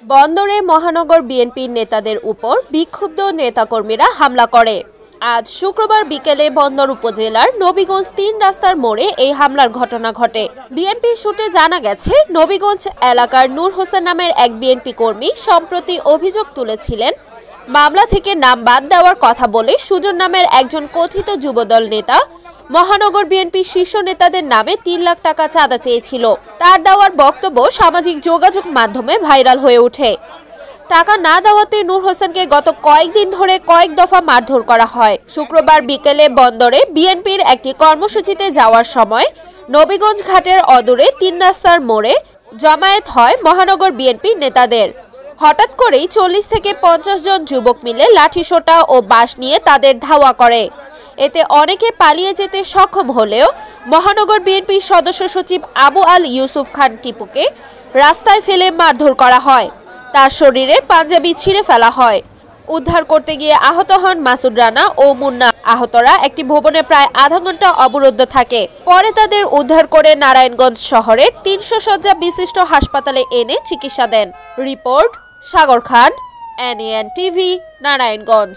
বন্দরে মহানগর বিএনপির নেতাদের উপর বিক্ষুব্ধ নেতাকর্মীরা হামলা করে। আজ শুক্রবার বিকেলে বন্দর উপজেলার নবীগঞ্জ ৩ রাস্তার মোড়ে এই হামলার ঘটনা ঘটে। বিএনপি সূত্রে জানা গেছে, নবীগঞ্জ এলাকার নূর হোসেন নামের এক বিএনপি কর্মী সম্প্রতি অভিযোগ তুলেছিলেন, মামলা থেকে নাম বাদ দেওয়ার কথা বলে সুজন নামের একজন কথিত যুবদল নেতা মহানগর বিএনপি শীর্ষ নেতাদের নামে ৩ লাখ টাকা চাঁদা চেয়েছিল। তার দেওয়ার বক্তব্য সামাজিক যোগাযোগ মাধ্যমে ভাইরাল হয়ে ওঠে। টাকা না দেওয়াতে নূর হোসেনকে গত কয়েকদিন ধরে কয়েক দফা মারধর করা হয়। শুক্রবার বিকেলে বন্দরে বিএনপির একটি কর্মসূচিতে যাওয়ার সময় নবীগঞ্জ ঘাটের অদূরে ৩ রাস্তার মোড়ে জমায়েত হয় মহানগর বিএনপি নেতাদের। হঠাৎ করেই ৪০ থেকে ৫০ জন যুবক মিলে লাঠিসোঁটা ও বাঁশ নিয়ে তাদের ধাওয়া করে। এতে অনেকে পালিয়ে যেতে সক্ষম হলেও মহানগর বিএনপির সদস্য সচিব আবু আল ইউসুফ খান টিপুকে রাস্তায় ফেলে মারধর করা হয়। তার শরীরের পাঞ্জাবি ছিঁড়ে ফেলা হয়। উদ্ধার করতে গিয়ে আহত হন মাসুদ রানা ও মুন্না। আহতরা একটি ভবনে প্রায় আধা ঘন্টা অবরুদ্ধ থাকে। পরে তাদের উদ্ধার করে নারায়ণগঞ্জ শহরের ৩০০ শয্যা বিশিষ্ট হাসপাতালে এনে চিকিৎসা দেন। রিপোর্ট সাগর খান, NAN টিভি, নারায়ণগঞ্জ।